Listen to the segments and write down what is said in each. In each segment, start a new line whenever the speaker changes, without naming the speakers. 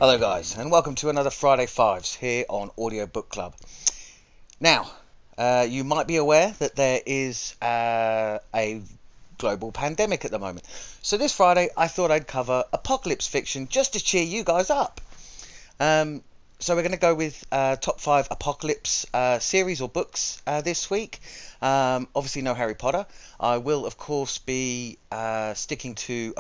Hello guys, and welcome to another Friday 5's here on Audiobook Club. Now, you might be aware that there is a global pandemic at the moment. So this Friday I thought I'd cover apocalypse fiction just to cheer you guys up. So we're going to go with top 5 apocalypse series or books this week. Obviously no Harry Potter. I will of course be sticking to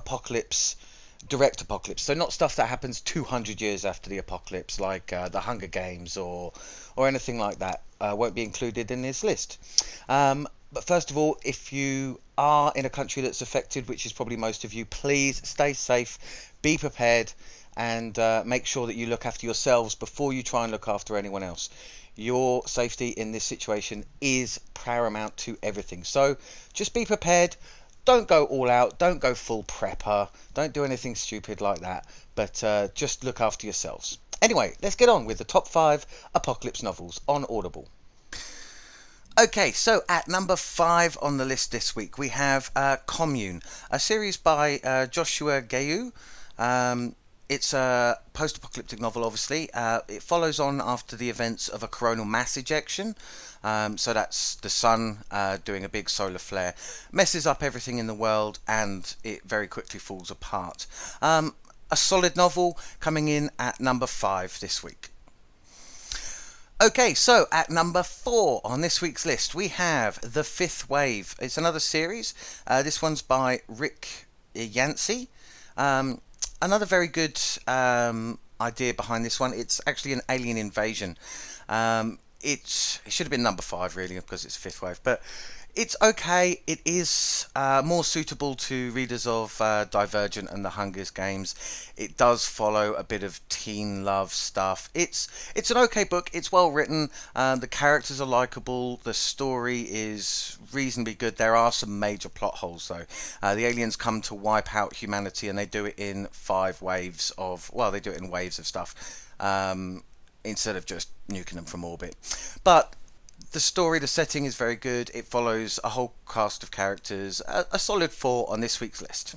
direct apocalypse, so not stuff that happens 200 years after the apocalypse, like the Hunger Games or anything like that. Won't be included in this list. But first of all, if you are in a country that's affected, which is probably most of you, please stay safe, be prepared, and make sure that you look after yourselves before you try and look after anyone else. Your safety in this situation is paramount to everything. So just be prepared. Don't go all out, don't go full prepper, don't do anything stupid like that, but just look after yourselves. Anyway, let's get on with the top 5 apocalypse novels on Audible. Okay, so at number 5 on the list this week we have Commune, a series by Joshua Gayu. It's a post-apocalyptic novel, obviously. It follows on after the events of a coronal mass ejection. So that's the sun doing a big solar flare, messes up everything in the world, and it very quickly falls apart. A solid novel coming in at number 5 this week. Okay, so at number 4 on this week's list we have The Fifth Wave. It's another series. This one's by Rick Yancey. Another very good idea behind this one. It's actually an alien invasion. It should have been number 5 really, because it's Fifth Wave, but it's okay. It is more suitable to readers of Divergent and the Hunger Games. It does follow a bit of teen love stuff. It's an okay book. It's well written. The characters are likable. The story is reasonably good. There are some major plot holes though. The aliens come to wipe out humanity, and they do it in 5 waves of, well, they do it in waves of stuff. Instead of just nuking them from orbit. But the story, the setting is very good. It follows a whole cast of characters. A solid 4 on this week's list.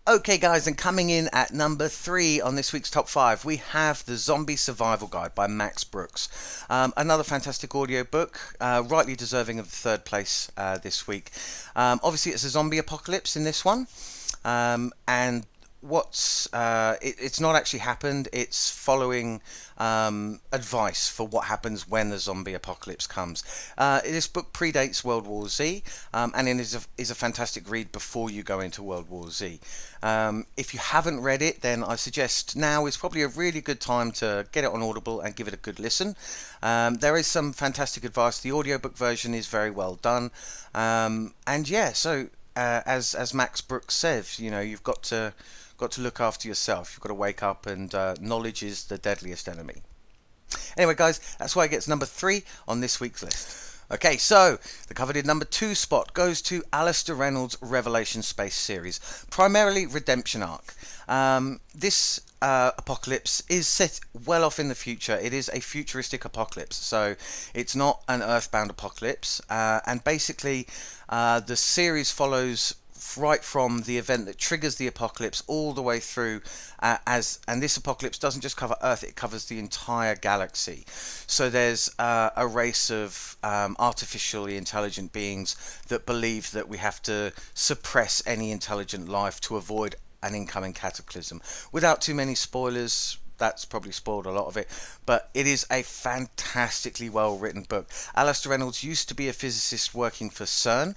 Okay guys, and coming in at number 3 on this week's top 5 we have The Zombie Survival Guide by Max Brooks. Another fantastic audiobook, rightly deserving of the 3rd place this week. Obviously it's a zombie apocalypse in this one, and it's not actually happened. It's following advice for what happens when the zombie apocalypse comes. This book predates World War Z, and it is a fantastic read before you go into World War Z. If you haven't read it, then I suggest now is probably a really good time to get it on Audible and give it a good listen. There is some fantastic advice. The audiobook version is very well done, and yeah, so as Max Brooks says, you know, you've got to look after yourself. You've got to wake up, and knowledge is the deadliest enemy. Anyway guys, that's why it gets number 3 on this week's list. Okay, so the coveted number 2 spot goes to Alistair Reynolds' Revelation Space series, primarily redemption arc. This apocalypse is set well off in the future. It is a futuristic apocalypse, so it's not an earthbound apocalypse, and basically the series follows right from the event that triggers the apocalypse all the way through, and this apocalypse doesn't just cover Earth, it covers the entire galaxy. So there's a race of artificially intelligent beings that believe that we have to suppress any intelligent life to avoid an incoming cataclysm. Without too many spoilers, that's probably spoiled a lot of it, but it is a fantastically well written book. Alistair Reynolds used to be a physicist working for CERN,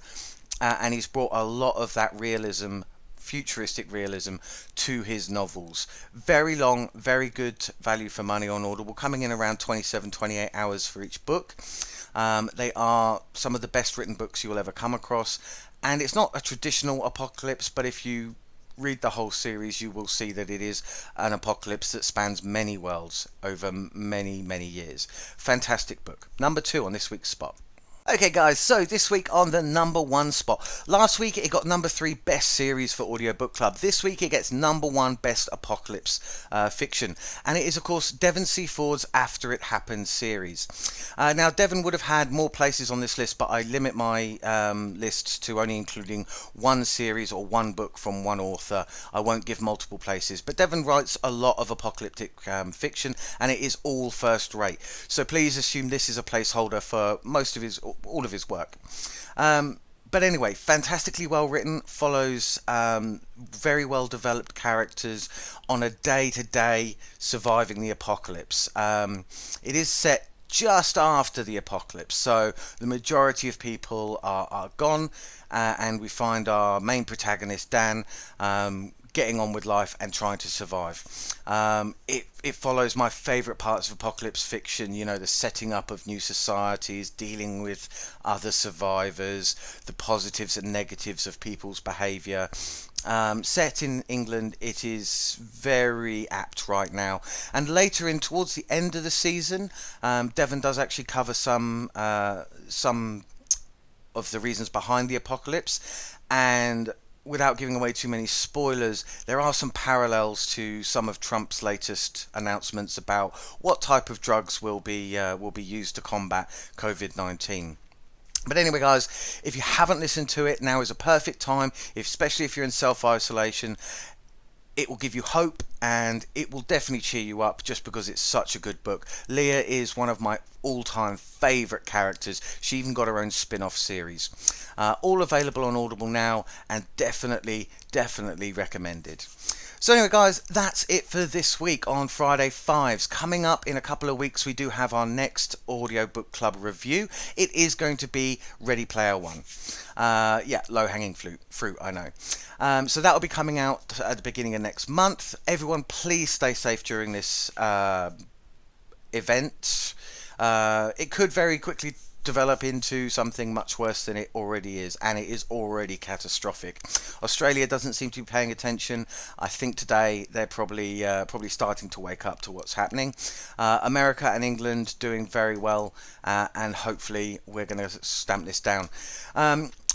and he's brought a lot of that realism, futuristic realism, to his novels. Very long, very good value for money on Audible, coming in around 27-28 hours for each book. They are some of the best written books you will ever come across, and it's not a traditional apocalypse, but if you read the whole series you will see that it is an apocalypse that spans many worlds over many years. Fantastic book. Number 2 on this week's spot. Okay, guys, so this week on the number one spot. Last week it got number three best series for Audiobook Club. This week it gets number one best apocalypse fiction. And it is, of course, Devon C. Ford's After It Happened series. Now, Devon would have had more places on this list, but I limit my list to only including one series or one book from one author. I won't give multiple places. But Devon writes a lot of apocalyptic fiction, and it is all first rate. So please assume this is a placeholder for all of his work. But anyway, fantastically well written, follows very well developed characters on a day-to-day surviving the apocalypse. It is set just after the apocalypse, so the majority of people are gone, and we find our main protagonist, Dan, getting on with life and trying to survive. It follows my favourite parts of apocalypse fiction, you know, the setting up of new societies, dealing with other survivors, the positives and negatives of people's behaviour. Set in England, it is very apt right now. And later in, towards the end of the season, Devon does actually cover some of the reasons behind the apocalypse, and without giving away too many spoilers, there are some parallels to some of Trump's latest announcements about what type of drugs will be used to combat COVID-19. But anyway, guys, if you haven't listened to it, now is a perfect time, especially if you're in self-isolation. It will give you hope, and it will definitely cheer you up just because it's such a good book. Leah is one of my all-time favourite characters. She even got her own spin-off series. All available on Audible now, and definitely recommended. So anyway, guys, that's it for this week on Friday 5's. Coming up in a couple of weeks, we do have our next Audiobook Club review. It is going to be Ready Player One. Low-hanging fruit, I know. So that will be coming out at the beginning of next month. Everyone, please stay safe during this event. It could very quickly develop into something much worse than it already is, and it is already catastrophic. Australia doesn't seem to be paying attention. I think today they're probably starting to wake up to what's happening. America and England doing very well, and hopefully we're going to stamp this down.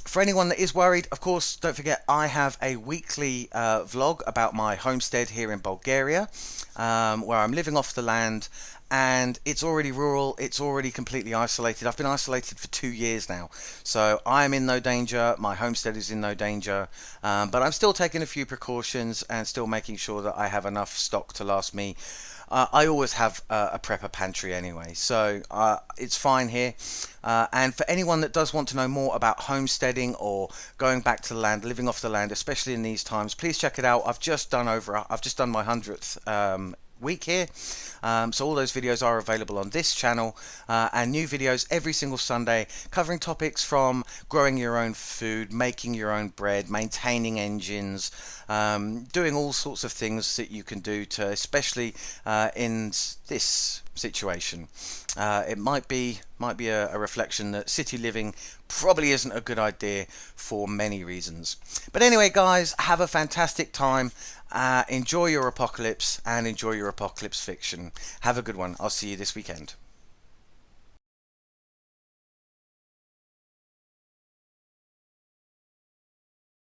For anyone that is worried, of course, don't forget I have a weekly vlog about my homestead here in Bulgaria, where I'm living off the land. And it's already rural, it's already completely isolated. I've been isolated for 2 years now. So I'm in no danger, my homestead is in no danger. But I'm still taking a few precautions and still making sure that I have enough stock to last me. I always have a prepper pantry anyway, so it's fine here. And for anyone that does want to know more about homesteading or going back to the land, living off the land, especially in these times, please check it out. I've just done my 100th week here, so all those videos are available on this channel, and new videos every single Sunday covering topics from growing your own food, making your own bread, maintaining engines, doing all sorts of things that you can do to, especially in this situation. It might be a reflection that city living probably isn't a good idea for many reasons. But anyway, guys, have a fantastic time. Enjoy your apocalypse and enjoy your apocalypse fiction. Have a good one. I'll see you this weekend.